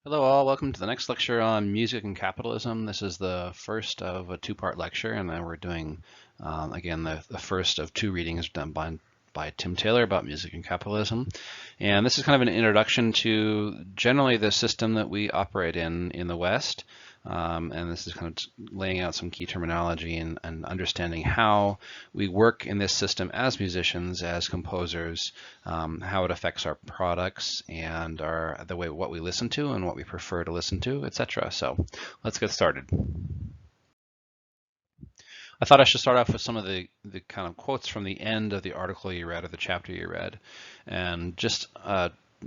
Hello all, welcome to the next lecture on music and capitalism. This is the first of a two-part lecture, and then we're doing, again, the first of two readings done by Tim Taylor about music and capitalism. And this is kind of an introduction to generally the system that we operate in the West. And this is kind of laying out some key terminology and understanding how we work in this system as musicians, as composers, how it affects our products and the way what we listen to and what we prefer to listen to, etc. So let's get started. I thought I should start off with some of the kind of quotes from the end of the article you read or the chapter you read, and just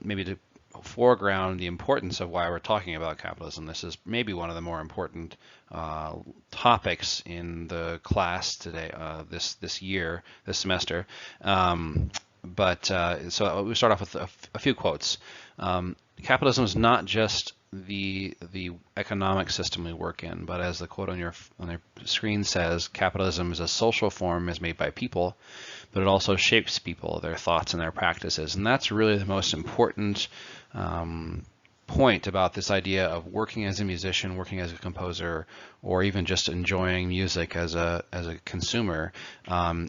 maybe to foreground the importance of why we're talking about capitalism. This is maybe one of the more important topics in the class today, this year, this semester. So we start off with a few quotes. Capitalism is not just the economic system we work in, but as the quote on your screen says, capitalism is a social form is made by people, but it also shapes people, their thoughts and their practices. And that's really the most important point about this idea of working as a musician, working as a composer, or even just enjoying music as a consumer,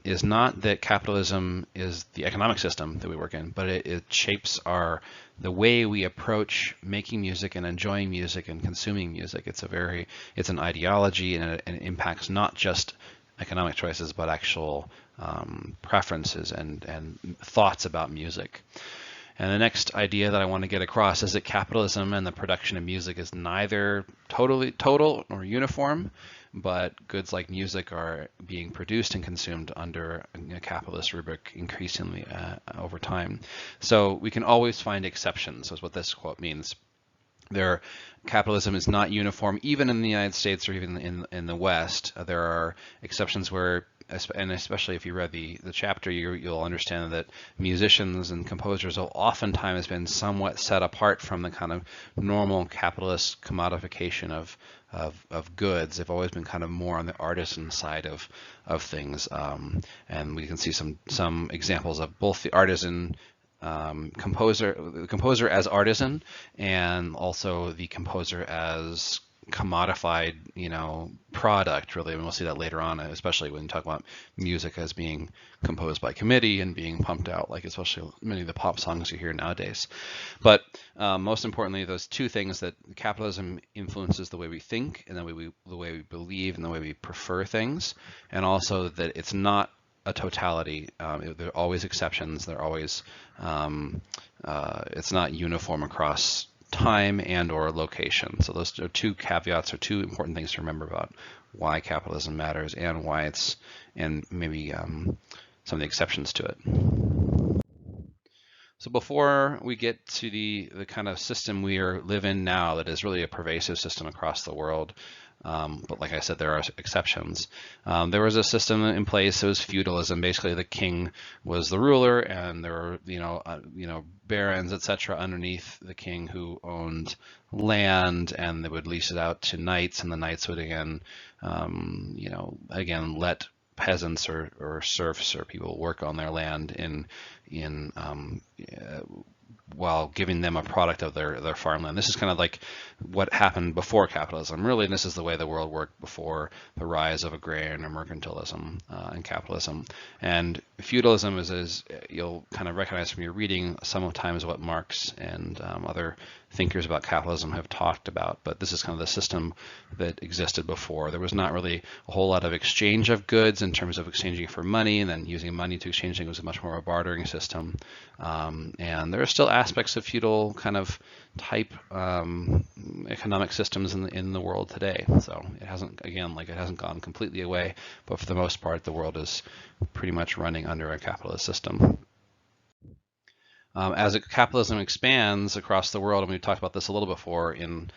is not that capitalism is the economic system that we work in, but it shapes the way we approach making music and enjoying music and consuming music. It's an ideology, and it impacts not just economic choices, but actual preferences and thoughts about music. And the next idea that I want to get across is that capitalism and the production of music is neither total or uniform, but goods like music are being produced and consumed under a capitalist rubric increasingly over time. So we can always find exceptions, is what this quote means. Capitalism is not uniform, even in the United States or even in the West. There are exceptions where, and especially if you read the chapter, you'll understand that musicians and composers have oftentimes been somewhat set apart from the kind of normal capitalist commodification of goods. They've always been kind of more on the artisan side of things, and we can see some examples of both the artisan the composer as artisan, and also the composer as commodified, product, really. And we'll see that later on, especially when you talk about music as being composed by committee and being pumped out, like especially many of the pop songs you hear nowadays. But most importantly, those two things, that capitalism influences the way we think and the way we believe and the way we prefer things, and also that it's not a totality. There are always exceptions. There are always, it's not uniform across time and or location. So those are two caveats, or two important things to remember about why capitalism matters and why and maybe some of the exceptions to it. So before we get to the kind of system we live in now, that is really a pervasive system across the world, but like I said, there are exceptions. There was a system in place. It was feudalism. Basically, the king was the ruler, and there were barons, etc., underneath the king who owned land, and they would lease it out to knights, and the knights would again let peasants or serfs or people work on their land while giving them a product of their farmland. This is kind of like what happened before capitalism. Really, this is the way the world worked before the rise of agrarian or mercantilism and capitalism. And feudalism is you'll kind of recognize from your reading sometimes what Marx and other thinkers about capitalism have talked about, but this is kind of the system that existed before. There was not really a whole lot of exchange of goods in terms of exchanging for money, and then using money to exchange things was much more of a bartering system. And there are still aspects of feudal kind of type economic systems in the world today. So it hasn't gone completely away, but for the most part, the world is pretty much running under a capitalist system. As capitalism expands across the world, and we've talked about this a little before in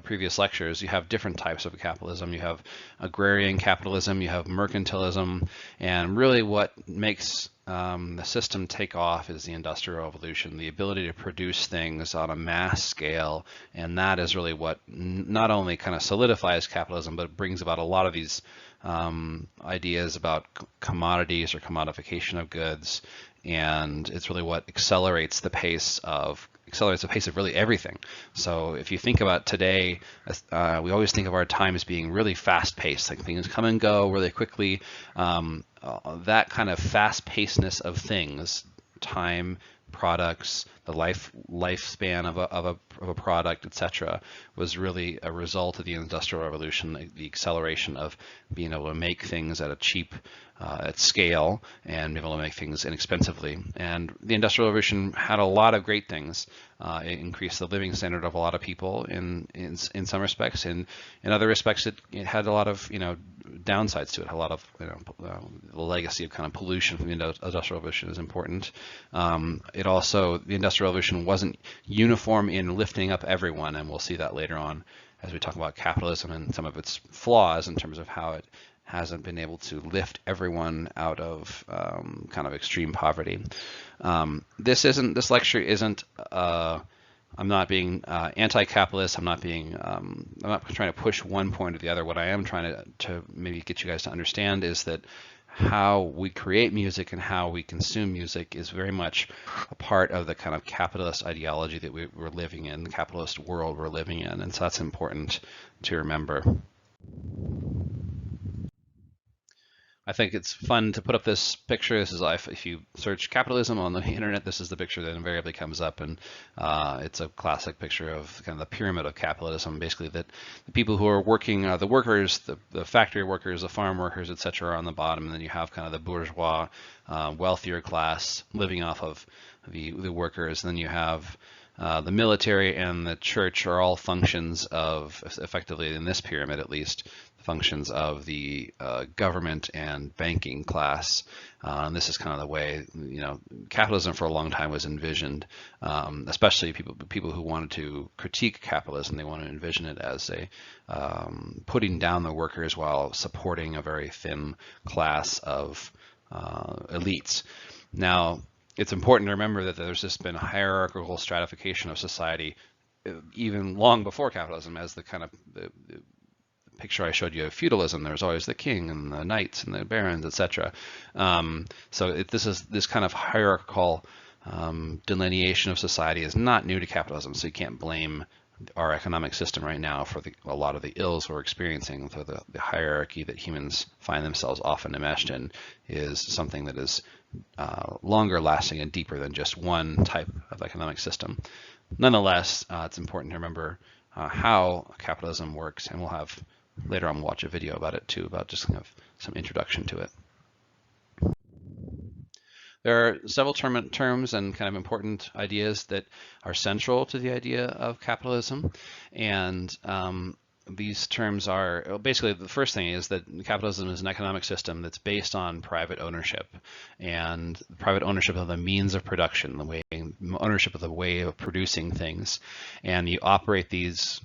previous lectures, you have different types of capitalism. You have agrarian capitalism, you have mercantilism, and really what makes the system take off is the Industrial Revolution, the ability to produce things on a mass scale, and that is really what not only kind of solidifies capitalism, but brings about a lot of these ideas about commodities or commodification of goods, and it's really what accelerates the pace of accelerates the pace of really everything. So if you think about today, we always think of our time as being really fast-paced, like things come and go really quickly. That kind of fast-pacedness of things, time, products, the lifespan of a product, etc., was really a result of the Industrial Revolution, the acceleration of being able to make things at a cheap, at scale, and be able to make things inexpensively. And the Industrial Revolution had a lot of great things. It increased the living standard of a lot of people in some respects. In other respects, it had a lot of downsides to it. A lot of the legacy of kind of pollution from the Industrial Revolution is important. The Industrial Revolution wasn't uniform in lifting up everyone, and we'll see that later on as we talk about capitalism and some of its flaws in terms of how it hasn't been able to lift everyone out of kind of extreme poverty. This lecture isn't. I'm not being anti-capitalist. I'm not trying to push one point or the other. What I am trying to maybe get you guys to understand is that how we create music and how we consume music is very much a part of the kind of capitalist ideology that we're living in, the capitalist world we're living in, and so that's important to remember. I think it's fun to put up this picture. This is if you search capitalism on the internet, this is the picture that invariably comes up, and it's a classic picture of kind of the pyramid of capitalism. Basically, that the people who are working, the workers, the factory workers, the farm workers, etc., are on the bottom, and then you have kind of the bourgeois, wealthier class living off of the workers. And then you have the military and the church are all functions of, effectively in this pyramid at least, functions of the government and banking class. And this is kind of the way capitalism for a long time was envisioned, especially people who wanted to critique capitalism. They want to envision it as a putting down the workers while supporting a very thin class of elites. Now, it's important to remember that there's just been a hierarchical stratification of society even long before capitalism, as the kind of the picture I showed you of feudalism. There's always the king and the knights and the barons, etc. So this kind of hierarchical delineation of society is not new to capitalism. So you can't blame our economic system right now for a lot of the ills we're experiencing. So the hierarchy that humans find themselves often enmeshed in is something that is longer lasting and deeper than just one type of economic system. Nonetheless, it's important to remember how capitalism works, and we'll have later on watch a video about it too, about just kind of some introduction to it. There are several terms and kind of important ideas that are central to the idea of capitalism, and these terms are basically, the first thing is that capitalism is an economic system that's based on private ownership, and private ownership of the means of production, ownership of the way of producing things, and you operate these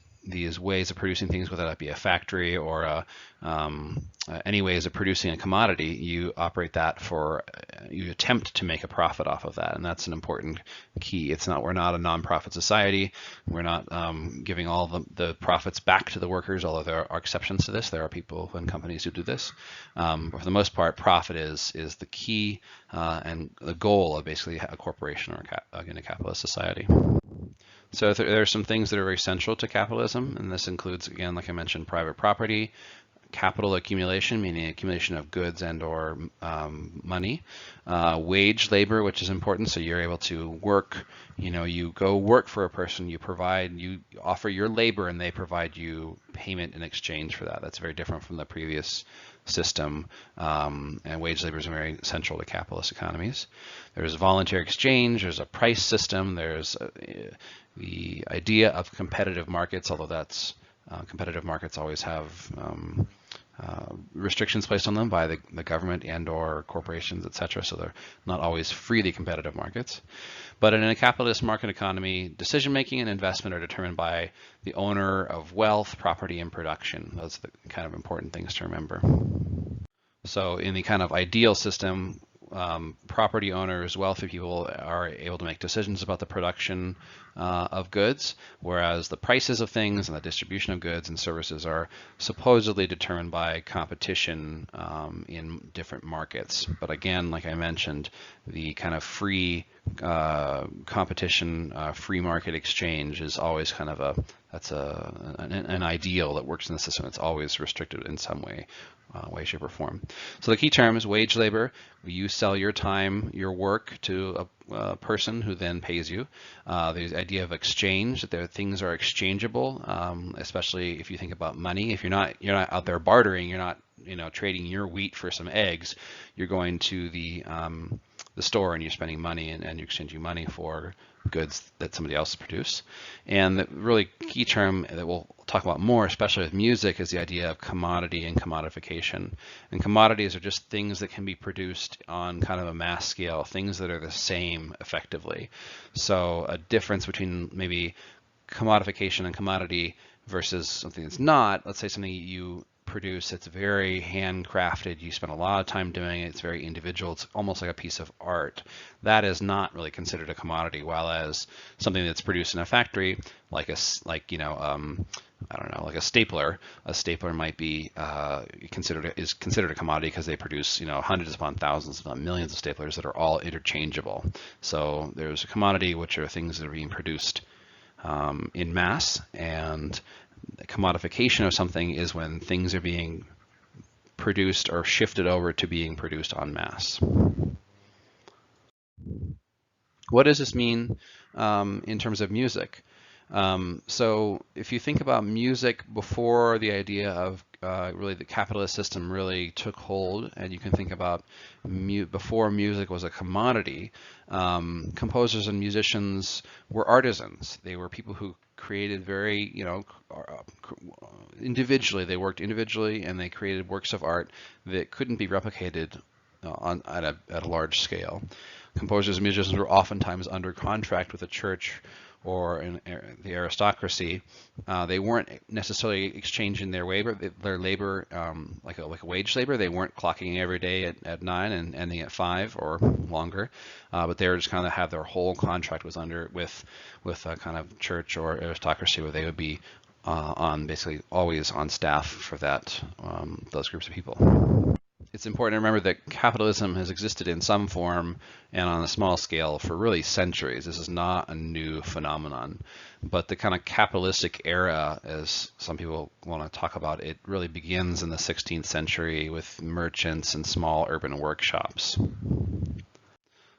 ways of producing things, whether that be a factory or any ways of producing a commodity. You operate that you attempt to make a profit off of that, and that's an important key. We're not a non-profit society. We're not giving all the profits back to the workers, although there are exceptions to this. There are people and companies who do this. But for the most part, profit is the key and the goal of basically a corporation or in a capitalist society. So there are some things that are very central to capitalism, and this includes, again, like I mentioned, private property, capital accumulation, meaning accumulation of goods and or money, wage labor, which is important. So you're able to work, you go work for a person, you offer your labor, and they provide you payment in exchange for that. That's very different from the previous system, and wage labor is very central to capitalist economies. There's voluntary exchange, there's a price system, there's the idea of competitive markets, although competitive markets always have restrictions placed on them by the government and or corporations, etc. So they're not always freely competitive markets. But in a capitalist market economy, decision making and investment are determined by the owner of wealth, property, and production. Those are the kind of important things to remember. So in the kind of ideal system, property owners, wealthy people are able to make decisions about the production of goods, whereas the prices of things and the distribution of goods and services are supposedly determined by competition in different markets. But again, like I mentioned, the kind of free competition, free market exchange is always kind of an ideal that works in the system. It's always restricted in some way, shape, or form. So the key term is wage labor. You sell your time, your work to a person who then pays you. The idea of exchange, that things are exchangeable, especially if you think about money. If you're not out there bartering, you're not trading your wheat for some eggs. You're going to the store and you're spending money and you're exchanging money for goods that somebody else produced. And the really key term that we'll talk about more, especially with music, is the idea of commodity and commodification. And commodities are just things that can be produced on kind of a mass scale, things that are the same effectively. So a difference between maybe commodification and commodity versus something that's not, let's say something you produce, it's very handcrafted, you spend a lot of time doing it, it's very individual, it's almost like a piece of art. That is not really considered a commodity, while as something that's produced in a factory, like I don't know, like a stapler might be considered a commodity because they produce hundreds upon thousands, if not millions of staplers that are all interchangeable. So there's a commodity, which are things that are being produced in mass, and the commodification of something is when things are being produced or shifted over to being produced en masse. What does this mean in terms of music? So if you think about music before the idea of really the capitalist system really took hold, and you can think about before music was a commodity, composers and musicians were artisans. They were people who created very, individually. They worked individually, and they created works of art that couldn't be replicated at a large scale. Composers and musicians were oftentimes under contract with the church or in the aristocracy. They weren't necessarily exchanging their labor like a wage labor. They weren't clocking every day at 9 and ending at 5 or longer, but they were just kind of have their whole contract was with a kind of church or aristocracy, where they would be basically always on staff for those groups of people. It's important to remember that capitalism has existed in some form and on a small scale for really centuries. This is not a new phenomenon, but the kind of capitalistic era, as some people want to talk about, it really begins in the 16th century with merchants and small urban workshops.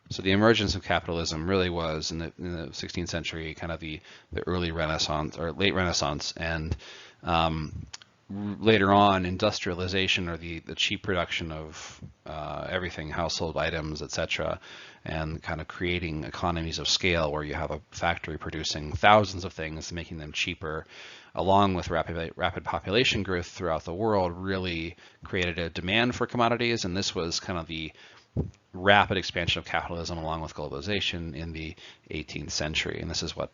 So the emergence of capitalism really was in the 16th century, kind of the early Renaissance or late Renaissance, and later on, industrialization, or the cheap production of everything, household items, etc., and kind of creating economies of scale where you have a factory producing thousands of things, making them cheaper, along with rapid population growth throughout the world, really created a demand for commodities. And this was kind of the rapid expansion of capitalism along with globalization in the 18th century. And this is what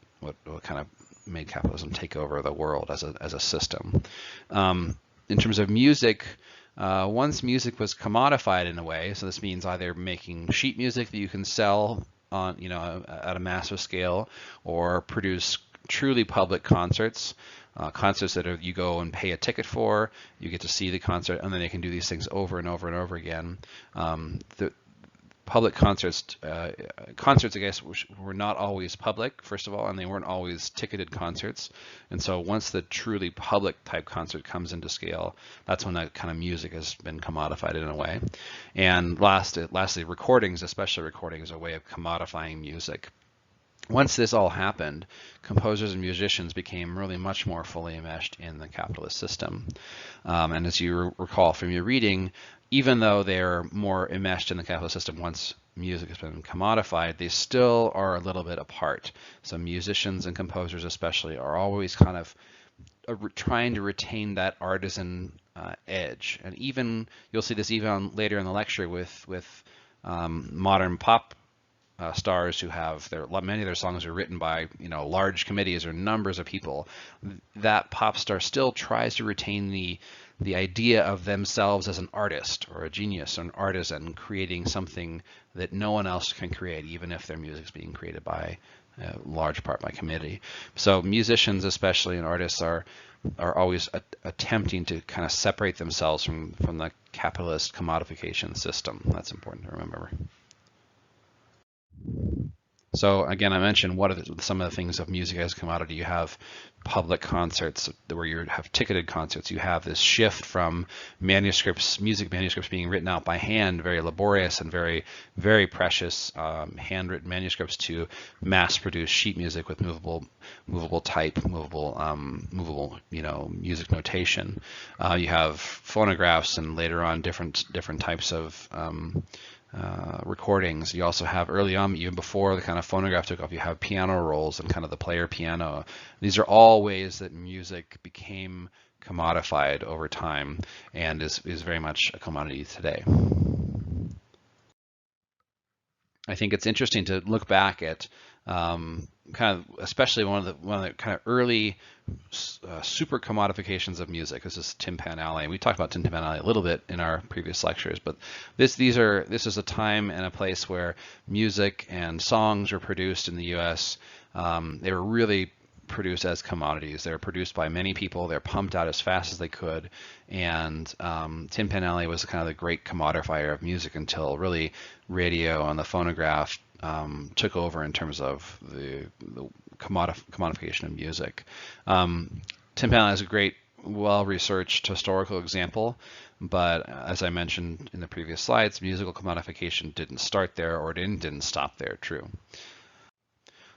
kind of made capitalism take over the world as a system. In terms of music, once music was commodified in a way, so this means either making sheet music that you can sell on, at a massive scale, or produce truly public concerts, concerts that you go and pay a ticket for, you get to see the concert, and then they can do these things over and over and over again. The public concerts, I guess, were not always public, first of all, and they weren't always ticketed concerts. And so once the truly public type concert comes into scale, that's when that kind of music has been commodified in a way. And lastly, recordings, especially recordings, are a way of commodifying music. Once this all happened, composers and musicians became really much more fully enmeshed in the capitalist system. And as you recall from your reading, even though they're more enmeshed in the capitalist system once music has been commodified, they still are a little bit apart. So musicians and composers especially are always kind of trying to retain that artisan edge. And even, you'll see this even later in the lecture with modern pop stars who have many of their songs are written by large committees or numbers of people. That pop star still tries to retain the idea of themselves as an artist or a genius or an artisan, creating something that no one else can create, even if their music is being created by large part by committee. So musicians especially and artists are always attempting to kind of separate themselves from the capitalist commodification system. That's important to remember. So again, I mentioned what are some of the things of music as a commodity. You have public concerts where you have ticketed concerts. You have this shift from manuscripts, music manuscripts being written out by hand, very laborious and very, very precious handwritten manuscripts, to mass-produced sheet music with movable type, movable, music notation. You have phonographs, and later on different types of recordings. You also have early on, even before the kind of phonograph took off, you have piano rolls and kind of the player piano. These are all ways that music became commodified over time and is very much a commodity today. I think it's interesting to look back at kind of, especially one of the kind of early super commodifications of music. This is Tin Pan Alley. We talked about Tin Pan Alley a little bit in our previous lectures, but this is a time and a place where music and songs were produced in the U.S. They were really produced as commodities. They're produced by many people. They're pumped out as fast as they could. And Tin Pan Alley was kind of the great commodifier of music until really radio and the phonograph took over in terms of the commodification of music. Tin Pan Alley is a great, well-researched historical example, but as I mentioned in the previous slides, musical commodification didn't start there, or didn't stop there, true.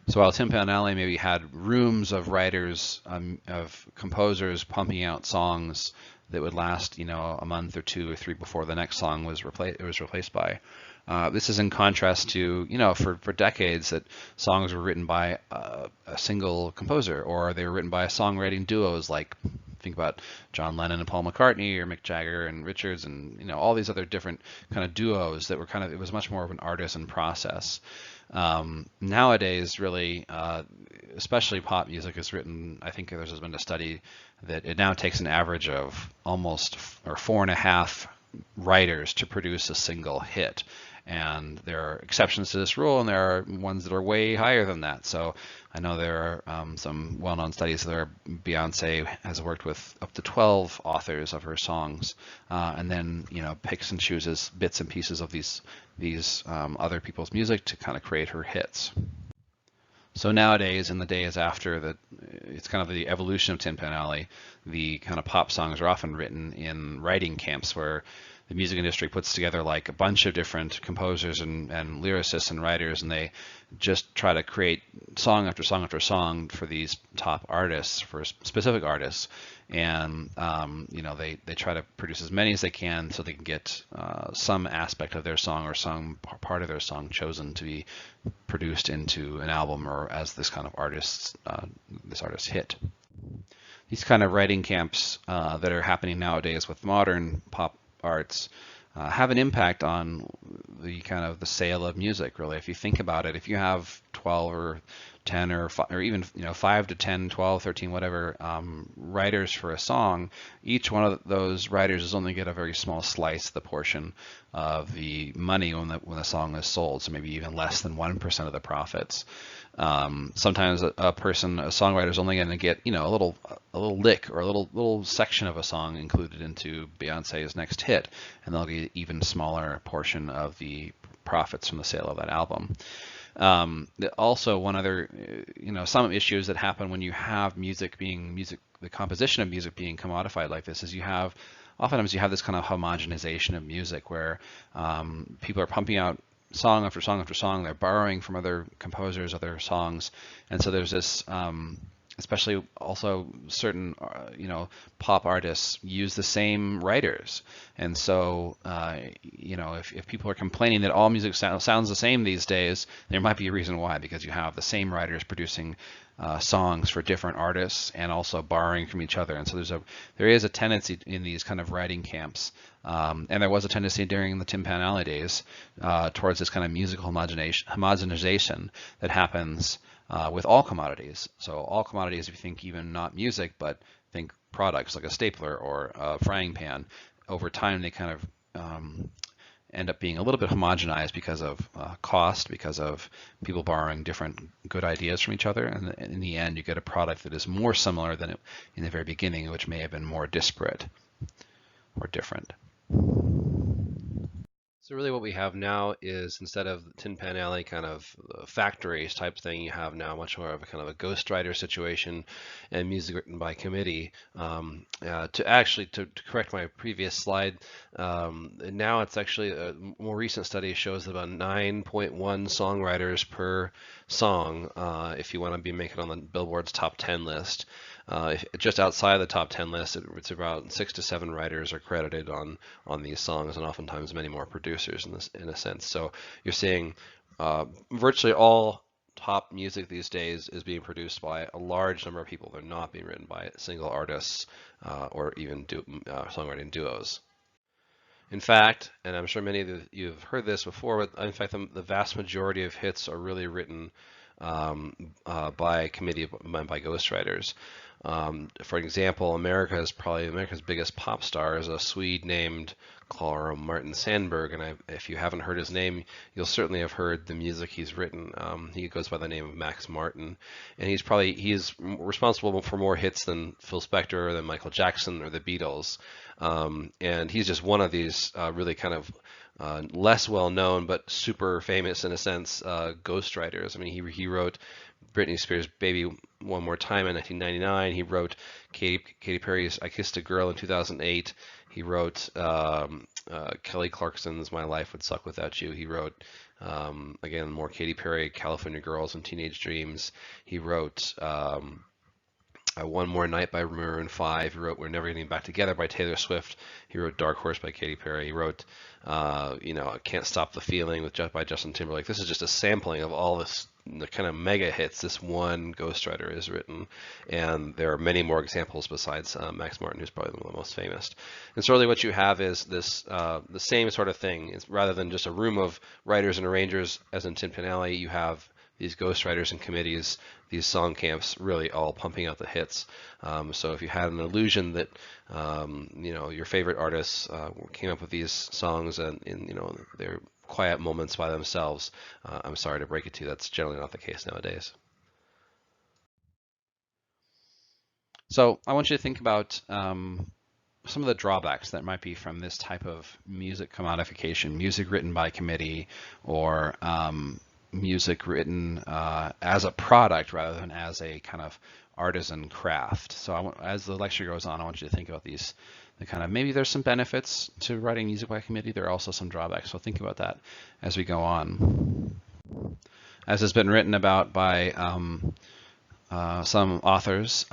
So while Tin Pan Alley maybe had rooms of writers, of composers pumping out songs that would last, a month or 2 or 3 before the next song was replaced by. This is in contrast to, for decades that songs were written by a single composer, or they were written by songwriting duos, like think about John Lennon and Paul McCartney, or Mick Jagger and Richards, and all these other different kind of duos that were it was much more of an artisan process. Nowadays, really, especially pop music is written, I think there's been a study that it now takes an average of almost, or 4.5 writers to produce a single hit. And there are exceptions to this rule, and there are ones that are way higher than that. So I know there are some well-known studies that Beyonce has worked with up to 12 authors of her songs, and then picks and chooses bits and pieces of these other people's music to kind of create her hits. So nowadays, in the days after that, it's kind of the evolution of Tin Pan Alley. The kind of pop songs are often written in writing camps where the music industry puts together like a bunch of different composers and lyricists and writers, and they just try to create song after song after song for these top artists, for specific artists. And they try to produce as many as they can so they can get some aspect of their song or some part of their song chosen to be produced into an album or as this kind of artist's hit. These kind of writing camps that are happening nowadays with modern pop arts have an impact on the kind of the sale of music, really. If you think about it, if you have 12 or 10 or even 5 to 10, 12, 13, whatever writers for a song, each one of those writers is only get a very small slice of the portion of the money when the song is sold, so maybe even less than 1% of the profits. Sometimes a songwriter is only going to get a little lick or a little section of a song included into Beyonce's next hit, and they'll get an even smaller portion of the profits from the sale of that album. Also, one other, some issues that happen when you have the composition of music being commodified like this is oftentimes you have this kind of homogenization of music where people are pumping out song after song after song. They're borrowing from other composers, other songs, and so there's this. Especially also certain, pop artists use the same writers. And so, if people are complaining that all music sounds the same these days, there might be a reason why, because you have the same writers producing songs for different artists and also borrowing from each other. And so there is a tendency in these kind of writing camps, and there was a tendency during the Tin Pan Alley days towards this kind of musical homogenization that happens with all commodities. So all commodities, if you think even not music, but think products like a stapler or a frying pan, over time they kind of end up being a little bit homogenized because of cost, because of people borrowing different good ideas from each other, and in the end you get a product that is more similar than in the very beginning, which may have been more disparate or different. So really what we have now is, instead of the Tin Pan Alley kind of factories type thing, you have now much more of a kind of a ghostwriter situation and music written by committee. To correct my previous slide, now it's actually a more recent study shows about 9.1 songwriters per song if you want to be making on the Billboard's top 10 list. Just outside the top 10 list, it's about 6 to 7 writers are credited on these songs, and oftentimes many more producers in a sense. So you're seeing virtually all top music these days is being produced by a large number of people. They're not being written by single artists or even songwriting duos. In fact, and I'm sure many of you have heard this before, but in fact, the vast majority of hits are really written by committee, by ghostwriters. For example, America's biggest pop star is a Swede named Clara Martin Sandberg, and if you haven't heard his name, you'll certainly have heard the music he's written. He goes by the name of Max Martin, and he is responsible for more hits than Phil Spector, or than Michael Jackson, or the Beatles. And he's just one of these really kind of less well known but super famous in a sense ghostwriters. I mean, he wrote Britney Spears' "Baby One More Time" in 1999. He wrote Katy Perry's "I Kissed a Girl" in 2008. He wrote Kelly Clarkson's "My Life Would Suck Without You." He wrote again more Katy Perry, "California Girls" and "Teenage Dreams." He wrote "One More Night" by Maroon 5. He wrote "We're Never Getting Back Together" by Taylor Swift. He wrote "Dark Horse" by Katy Perry. He wrote "Can't Stop the Feeling" by Justin Timberlake. This is just a sampling of all this the kind of mega hits this one ghostwriter has written, and there are many more examples besides Max Martin, who's probably one of the most famous. And so really what you have is this the same sort of thing. It's rather than just a room of writers and arrangers as in Tin Pan Alley, you have these ghostwriters and committees, these song camps, really all pumping out the hits. So if you had an illusion that your favorite artists came up with these songs and they're quiet moments by themselves, I'm sorry to break it to you, that's generally not the case nowadays. So I want you to think about some of the drawbacks that might be from this type of music commodification, music written by committee, or music written as a product rather than as a kind of artisan craft. So as the lecture goes on, I want you to think about these. Maybe there's some benefits to writing music by committee. There are also some drawbacks. So think about that as we go on. As has been written about by some authors,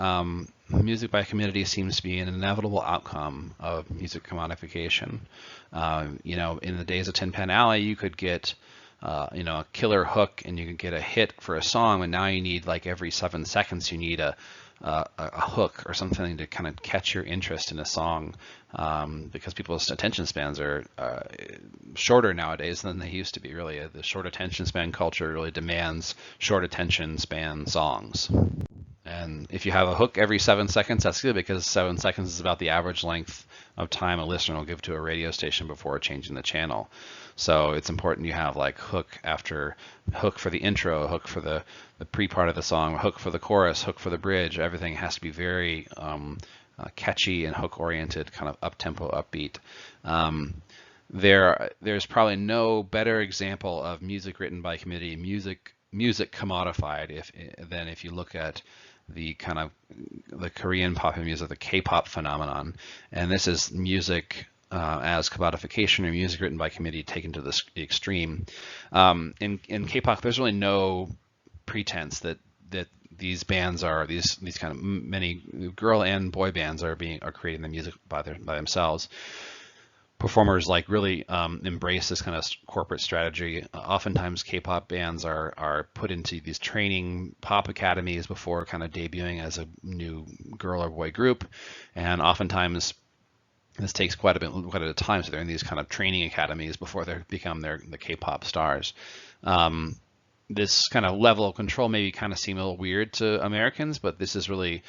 music by committee seems to be an inevitable outcome of music commodification. In the days of Tin Pan Alley, you could get a killer hook and you could get a hit for a song, and now you need, like, every 7 seconds you need a hook or something to kind of catch your interest in a song, because people's attention spans are shorter nowadays than they used to be. Really, the short attention span culture really demands short attention span songs. And if you have a hook every 7 seconds, that's good, because 7 seconds is about the average length of time a listener will give to a radio station before changing the channel. So it's important you have, like, hook for the intro, hook for the pre-part of the song, hook for the chorus, hook for the bridge. Everything has to be very catchy and hook-oriented, kind of up-tempo, upbeat. There's probably no better example of music written by committee, music commodified, than if you look at the kind of the Korean popular music, the K-pop phenomenon. And this is music as commodification, or music written by committee taken to the extreme. In K-pop, there's really no pretense that these bands are these kind of many girl and boy bands are creating the music by themselves. Performers really embrace this kind of corporate strategy. Oftentimes K-pop bands are put into these training pop academies before kind of debuting as a new girl or boy group, and oftentimes this takes quite a bit of time. So they're in these kind of training academies before they become the K-pop stars. This kind of level of control maybe kind of seem a little weird to Americans, but this is really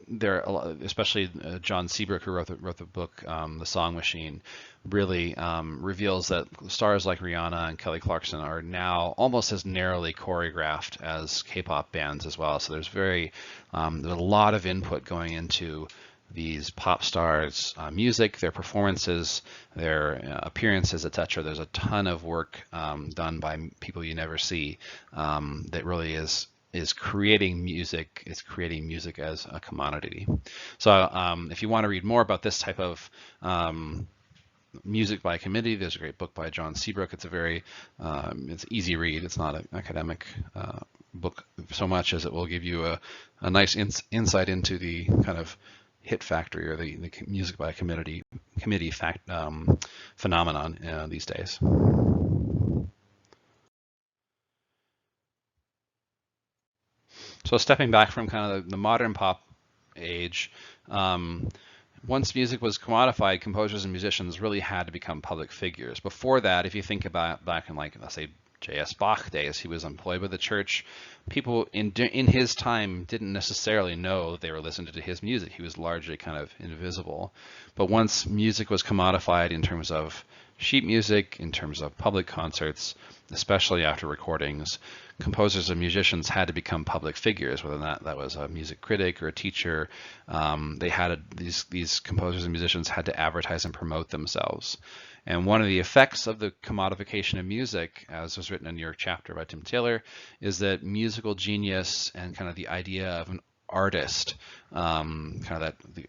especially John Seabrook, who wrote the book The Song Machine, really reveals that stars like Rihanna and Kelly Clarkson are now almost as narrowly choreographed as K-pop bands as well. So there's a lot of input going into these pop stars' music, their performances, their appearances, etc. There's a ton of work done by people you never see that really is creating music. It's creating music as a commodity. So if you want to read more about this type of music by committee, there's a great book by John Seabrook. It's a very it's easy read. It's not an academic book so much as it will give you a nice insight into the kind of hit factory or the music by committee phenomenon these days. So stepping back from kind of the modern pop age, once music was commodified, composers and musicians really had to become public figures. Before that, if you think about back in, like, let's say, J.S. Bach days, he was employed by the church. People in his time didn't necessarily know they were listening to his music. He was largely kind of invisible. But once music was commodified in terms of sheet music, in terms of public concerts, especially after recordings, composers and musicians had to become public figures, whether that was a music critic or a teacher. They had these composers and musicians had to advertise and promote themselves. And one of the effects of the commodification of music, as was written in your chapter by Tim Taylor, is that musical genius and kind of the idea of an artist, kind of that the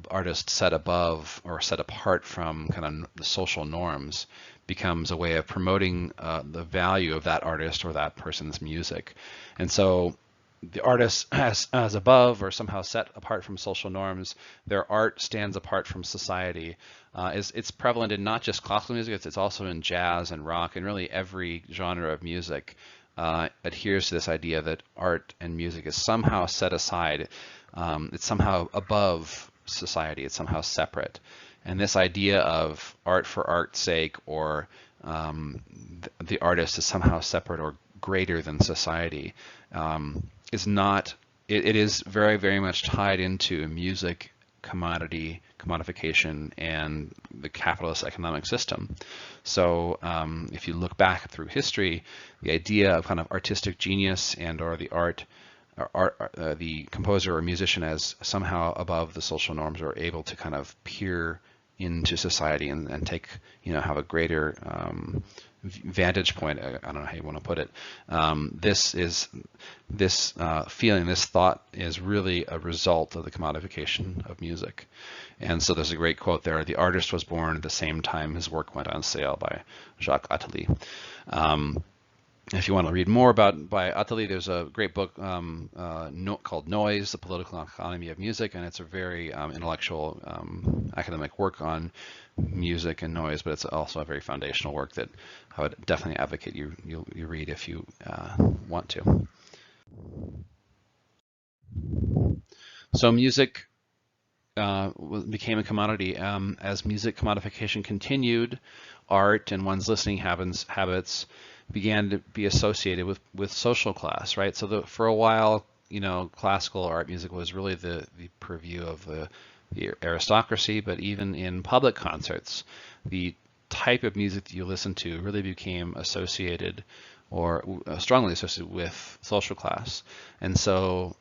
artist set above or set apart from kind of the social norms, becomes a way of promoting the value of that artist or that person's music. And so the artist as above or somehow set apart from social norms, their art stands apart from society. It's prevalent in not just classical music, it's also in jazz and rock, and really every genre of music adheres to this idea that art and music is somehow set aside. It's somehow above society, it's somehow separate. And this idea of art for art's sake, or the artist is somehow separate or greater than society, is not, it is very, very much tied into music commodification and the capitalist economic system. So if you look back through history, the idea of kind of artistic genius and or the the composer or musician as somehow above the social norms, or able to kind of peer into society and take, have a greater vantage point. I don't know how you want to put it. This feeling, this thought is really a result of the commodification of music. And so there's a great quote there: "The artist was born at the same time his work went on sale," by Jacques Attali. If you want to read more by Attali, there's a great book called Noise, The Political Economy of Music, and it's a very intellectual academic work on music and noise, but it's also a very foundational work that I would definitely advocate you read if you want to. So music became a commodity. As music commodification continued, art and one's listening habits began to be associated with social class, right? So for a while, classical art music was really the purview of the aristocracy, but even in public concerts, the type of music that you listen to really became associated or strongly associated with social class. And so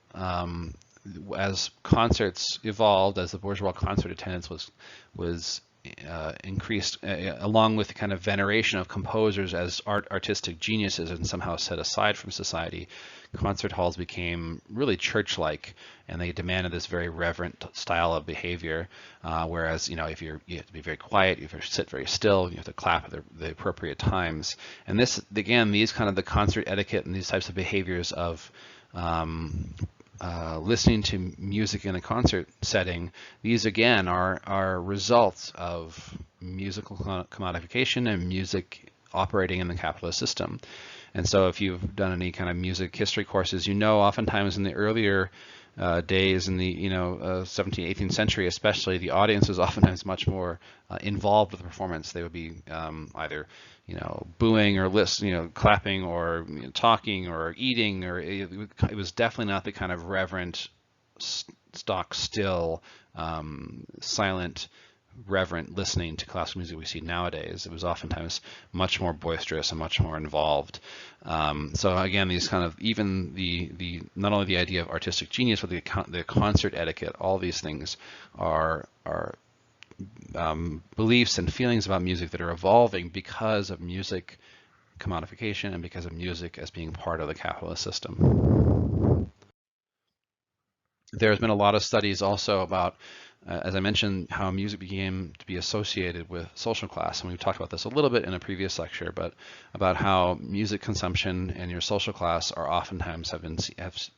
as concerts evolved, as the bourgeois concert attendance was increased, along with the kind of veneration of composers as artistic geniuses and somehow set aside from society, concert halls became really church-like, and they demanded this very reverent style of behavior. Whereas, if you have to be very quiet, you have to sit very still, you have to clap at the appropriate times. And this, again, these kind of the concert etiquette and these types of behaviors of listening to music in a concert setting, these again are results of musical commodification and music operating in the capitalist system. And so if you've done any kind of music history courses, oftentimes in the earlier days in the 17th, 18th century especially, the audience was oftentimes much more involved with the performance. They would be either booing or clapping or talking or eating, or it was definitely not the kind of reverent, stock still, silent, reverent listening to classical music we see nowadays. It was oftentimes much more boisterous and much more involved. So again, these kind of, even the not only the idea of artistic genius, but the concert etiquette, all these things are beliefs and feelings about music that are evolving because of music commodification and because of music as being part of the capitalist system. There's been a lot of studies also about, as I mentioned, how music began to be associated with social class. And we've talked about this a little bit in a previous lecture, but about how music consumption and your social class are oftentimes have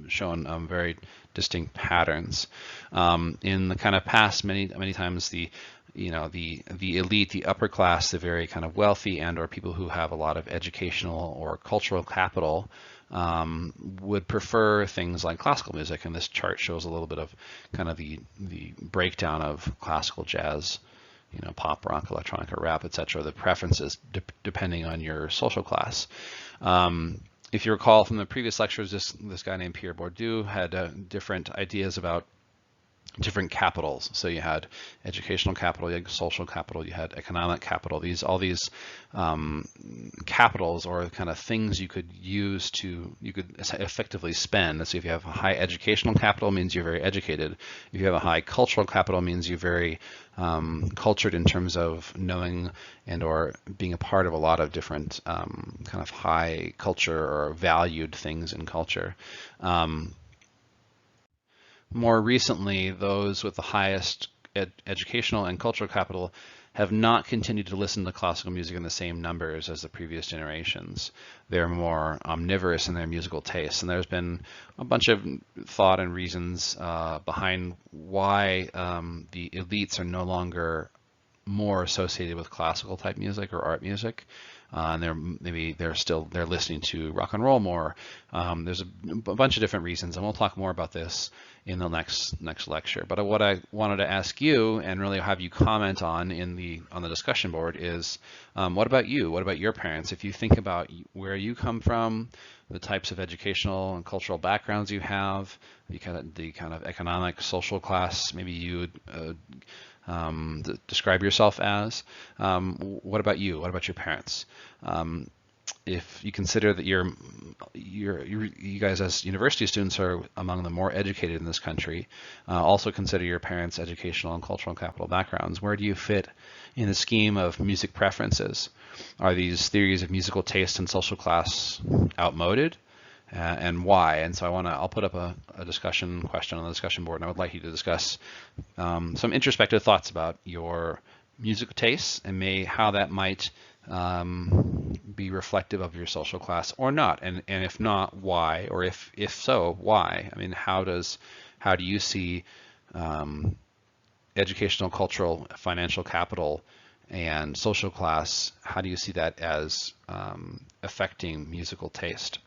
shown very distinct patterns. In the kind of past, many times the elite, the upper class, the very kind of wealthy and or people who have a lot of educational or cultural capital would prefer things like classical music, and this chart shows a little bit of kind of the breakdown of classical, jazz, pop, rock, electronica, rap, etc. The preferences depending on your social class. If you recall from the previous lectures, this guy named Pierre Bourdieu had different ideas about different capitals. So you had educational capital, you had social capital, you had economic capital. All these capitals, or kind of things you could use you could effectively spend. So if you have a high educational capital, it means you're very educated. If you have a high cultural capital, it means you're very cultured in terms of knowing and or being a part of a lot of different kind of high culture or valued things in culture. More recently, those with the highest educational and cultural capital have not continued to listen to classical music in the same numbers as the previous generations. They're more omnivorous in their musical tastes, and there's been a bunch of thought and reasons behind why the elites are no longer more associated with classical type music or art music. And they're listening to rock and roll more. There's a bunch of different reasons, and we'll talk more about this in the next lecture. But what I wanted to ask you, and really have you comment on the discussion board, is what about you? What about your parents? If you think about where you come from, the types of educational and cultural backgrounds you have, the kind of economic, social class maybe you would describe yourself as. What about you? What about your parents? If you consider that you guys as university students are among the more educated in this country, also consider your parents' educational and cultural capital backgrounds. Where do you fit in the scheme of music preferences? Are these theories of musical taste and social class outmoded? And why? And so I'll put up a discussion question on the discussion board, and I would like you to discuss some introspective thoughts about your musical tastes and how that might be reflective of your social class or not, and if not, why, or if so, why? I mean, how do you see educational, cultural, financial capital and social class? How do you see that as affecting musical taste?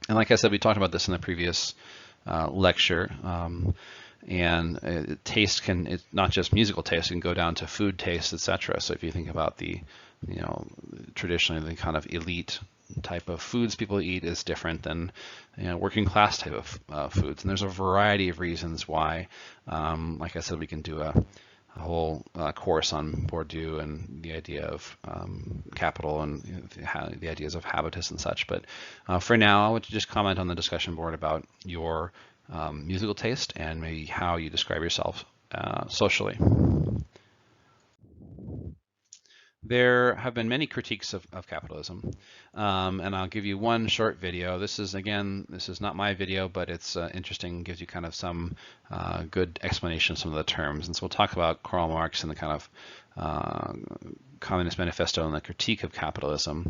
And like I said, we talked about this in the previous lecture. And taste it's not just musical taste, it can go down to food taste, etc. So if you think about traditionally the kind of elite type of foods people eat is different than working class type of foods. And there's a variety of reasons why. Like I said, we can do a whole course on Bourdieu and the idea of capital and the ideas of habitus and such. But for now, I want to just comment on the discussion board about your musical taste and maybe how you describe yourself socially. There have been many critiques of capitalism, and I'll give you one short video. This is not my video, but it's interesting, gives you kind of some good explanation of some of the terms. And so we'll talk about Karl Marx and the kind of Communist Manifesto and the critique of capitalism.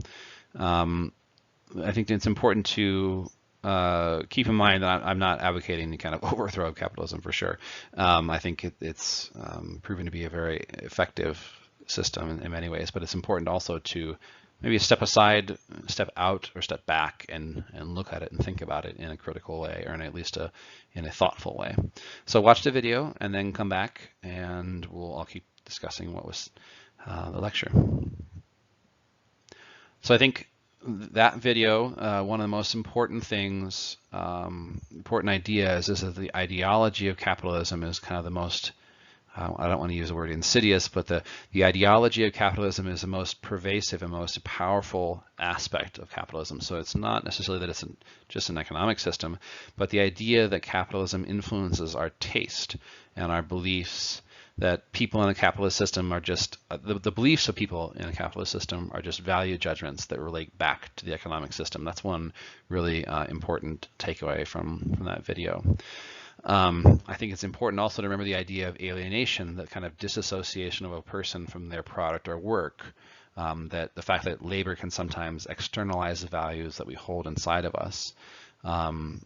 I think it's important to keep in mind that I'm not advocating the kind of overthrow of capitalism for sure. I think it's proven to be a very effective system in many ways, but it's important also to maybe step aside, step out, or step back and look at it and think about it in a critical way, or at least in a thoughtful way. So watch the video and then come back, and I'll keep discussing what was the lecture. So I think that video, one of the most important things, important ideas, is that the ideology of capitalism is kind of the most I don't want to use the word insidious, but the ideology of capitalism is the most pervasive and most powerful aspect of capitalism. So it's not necessarily that it's just an economic system, but the idea that capitalism influences our taste and our beliefs, that people in a capitalist system are just, the beliefs of people in a capitalist system are just value judgments that relate back to the economic system. That's one really important takeaway from that video. I think it's important also to remember the idea of alienation, that kind of disassociation of a person from their product or work, that the fact that labor can sometimes externalize the values that we hold inside of us.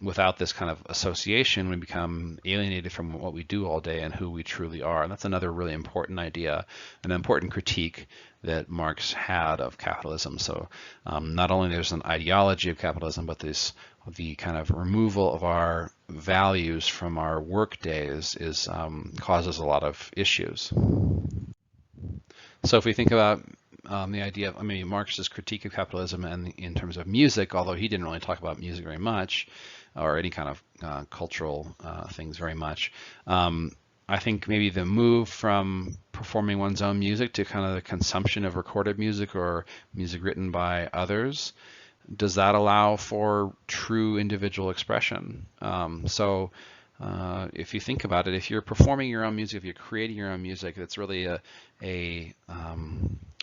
Without this kind of association, we become alienated from what we do all day and who we truly are. And that's another really important idea, an important critique that Marx had of capitalism. So not only there's an ideology of capitalism, but the kind of removal of our values from our work days causes a lot of issues. So if we think about the idea of, Marx's critique of capitalism and in terms of music, although he didn't really talk about music very much, or any kind of cultural things very much, I think maybe the move from performing one's own music to kind of the consumption of recorded music or music written by others, does that allow for true individual expression? If you think about it, if you're performing your own music, if you're creating your own music, that's really a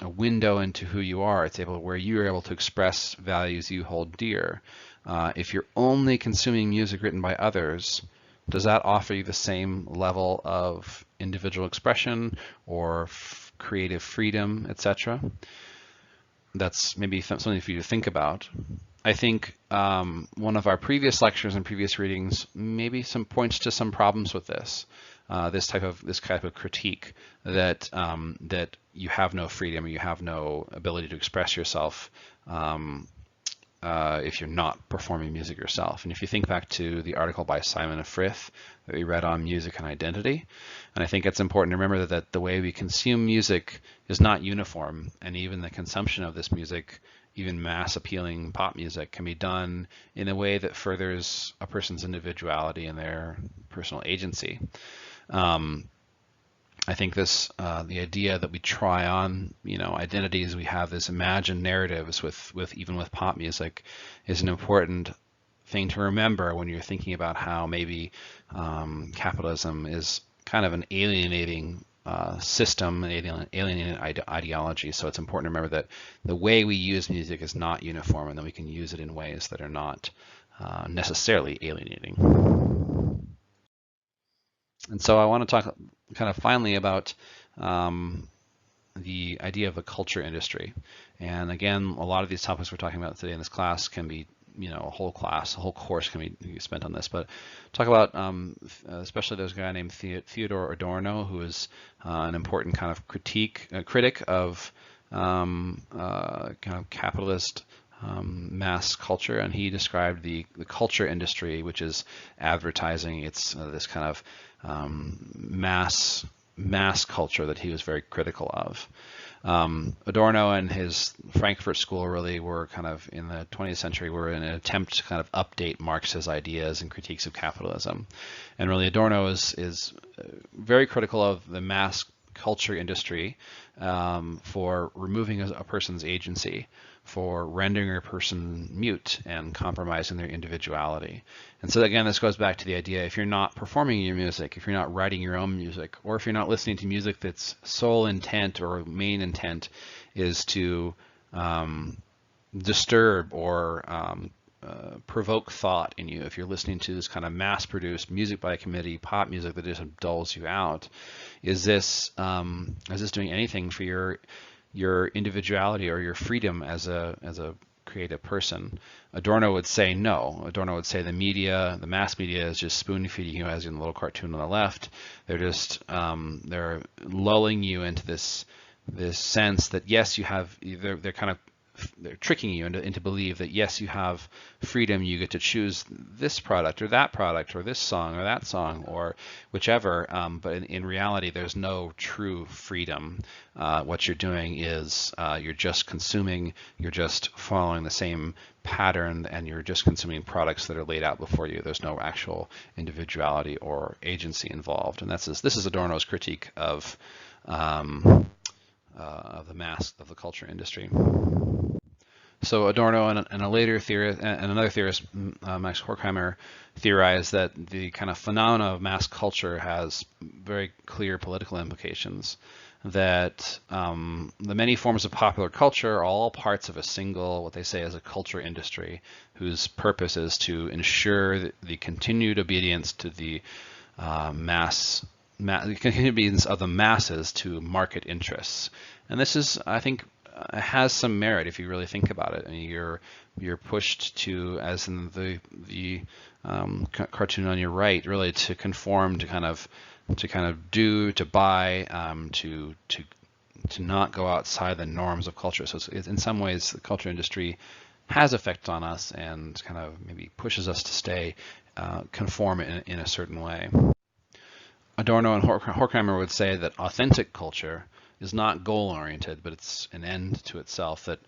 window into who you are. It's where you're able to express values you hold dear. If you're only consuming music written by others, does that offer you the same level of individual expression or creative freedom, etc.? That's maybe something for you to think about. I think one of our previous lectures and previous readings maybe points to some problems with this. This type of critique that that you have no freedom, or you have no ability to express yourself if you're not performing music yourself. And if you think back to the article by Simon Frith that we read on music and identity, and I think it's important to remember that the way we consume music is not uniform, and even the consumption of this music, even mass appealing pop music, can be done in a way that furthers a person's individuality and their personal agency. I think the idea that we try on, identities, we have this imagined narratives even with pop music, is an important thing to remember when you're thinking about how maybe capitalism is kind of an alienating system, an alienating ideology. So it's important to remember that the way we use music is not uniform, and that we can use it in ways that are not necessarily alienating. And so I want to talk kind of finally about the idea of a culture industry. And again, a lot of these topics we're talking about today in this class can be, a whole course can be spent on this. But talk about, especially there's a guy named Theodor Adorno, who is an important kind of critic of kind of capitalist mass culture, and he described the culture industry, which is advertising. It's this kind of mass culture that he was very critical of. Adorno and his Frankfurt School really were kind of, in the 20th century, were in an attempt to kind of update Marx's ideas and critiques of capitalism. And really Adorno is very critical of the mass culture industry for removing a person's agency, for rendering a person mute and compromising their individuality. And so again, this goes back to the idea, if you're not performing your music, if you're not writing your own music, or if you're not listening to music that's sole intent or main intent is to disturb or provoke thought in you, if you're listening to this kind of mass-produced music by committee pop music that just dulls you out, is this doing anything for your individuality or your freedom as a creative person? Adorno would say no. Adorno would say the mass media is just spoon feeding you, as in the little cartoon on the left. They're just they're lulling you into this sense that yes, they're kind of they're tricking you into believe that yes, you have freedom, you get to choose this product or this song or that song or whichever, but in reality there's no true freedom. What you're doing is you're just consuming, you're just following the same pattern, and you're just consuming products that are laid out before you. There's no actual individuality or agency involved, and this is Adorno's critique of the culture industry. So Adorno and a later theorist and another theorist, Max Horkheimer, theorized that the kind of phenomena of mass culture has very clear political implications. That the many forms of popular culture are all parts of a single, what they say is a culture industry, whose purpose is to ensure the continued obedience to the continued obedience of the masses to market interests. And this is, I think, has some merit if you really think about it. I mean, you're pushed to, as in the cartoon on your right, really to conform, to kind of do, to buy, to not go outside the norms of culture. So it's in some ways the culture industry has effect on us and kind of maybe pushes us to stay conform in a certain way. Adorno and Horkheimer would say that authentic culture is not goal-oriented, but it's an end to itself, that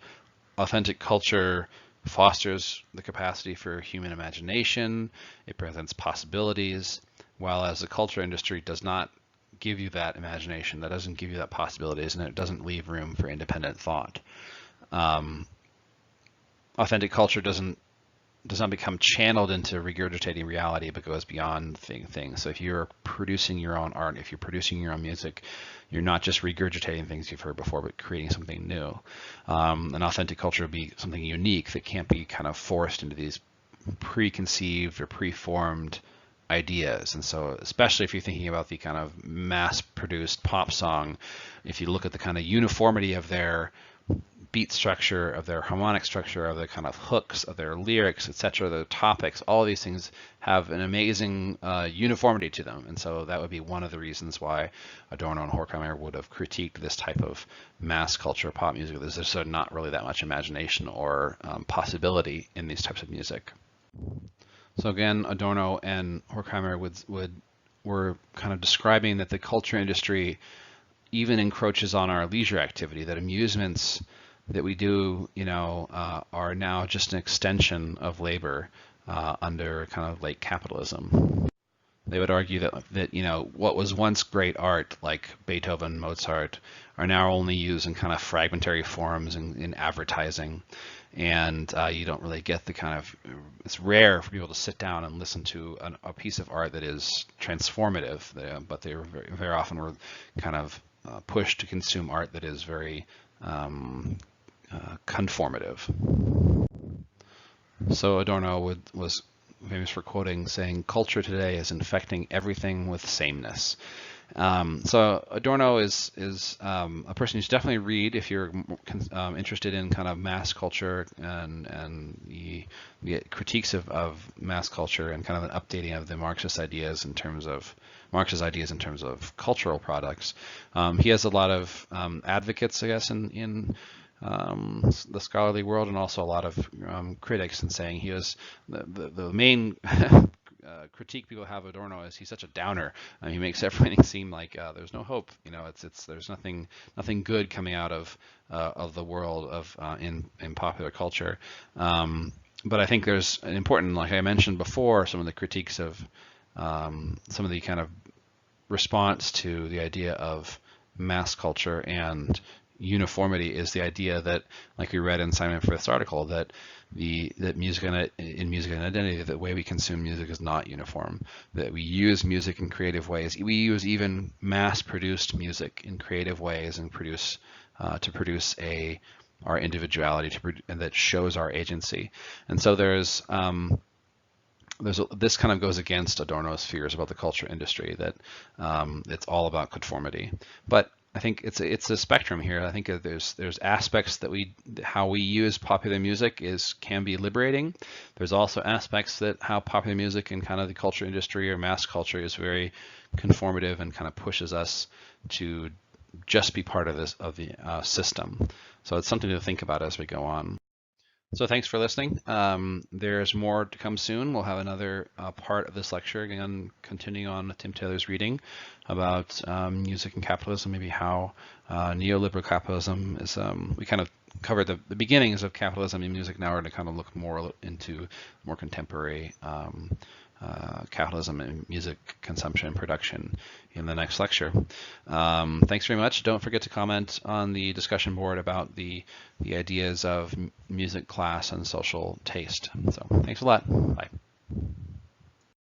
authentic culture fosters the capacity for human imagination, it presents possibilities, while as the culture industry does not give you that imagination, that doesn't give you that possibilities, and it doesn't leave room for independent thought. Authentic culture does not become channeled into regurgitating reality, but goes beyond things. So if you're producing your own art, if you're producing your own music, you're not just regurgitating things you've heard before, but creating something new. An authentic culture would be something unique that can't be kind of forced into these preconceived or preformed ideas. And so especially if you're thinking about the kind of mass-produced pop song, if you look at the kind of uniformity of their beat structure, of their harmonic structure, of their kind of hooks, of their lyrics, etc., their topics, all of these things have an amazing uniformity to them. And so that would be one of the reasons why Adorno and Horkheimer would have critiqued this type of mass culture pop music. There's just not really that much imagination or possibility in these types of music. So again, Adorno and Horkheimer were kind of describing that the culture industry even encroaches on our leisure activity, that amusements that we do, are now just an extension of labor under kind of late capitalism. They would argue that what was once great art, like Beethoven, Mozart, are now only used in kind of fragmentary forms in advertising, and you don't really get the kind of, it's rare for people to sit down and listen to a piece of art that is transformative, but they very, very often were kind of pushed to consume art that is very conformative. So Adorno was famous for quoting, saying, "Culture today is infecting everything with sameness." So Adorno is a person you should definitely read if you're interested in kind of mass culture and the critiques of mass culture and kind of an updating of the Marxist ideas in terms of cultural products. He has a lot of advocates, I guess, in the scholarly world, and also a lot of critics, and saying he was the main critique people have of Adorno is he's such a downer. He makes everything seem like there's no hope. There's nothing good coming out of the world of in popular culture. But I think there's an important, like I mentioned before, some of the critiques of some of the kind of response to the idea of mass culture and uniformity is the idea that, like we read in Simon Frith's article, that music and identity, the way we consume music is not uniform. That we use music in creative ways. We use even mass-produced music in creative ways and produce our individuality and that shows our agency. And so this kind of goes against Adorno's fears about the culture industry, that it's all about conformity. But I think it's a spectrum here. I think that there's aspects that how we use popular music can be liberating. There's also aspects that how popular music and kind of the culture industry or mass culture is very conformative and kind of pushes us to just be part of the system. So it's something to think about as we go on. So thanks for listening. There's more to come soon. We'll have another part of this lecture, again, continuing on Tim Taylor's reading about music and capitalism, maybe how neoliberal capitalism is, we kind of covered the beginnings of capitalism in music. Now we're going to kind of look more into more contemporary capitalism and music consumption and production in the next lecture. Thanks very much. Don't forget to comment on the discussion board about the ideas of music class and social taste. So thanks a lot. Bye.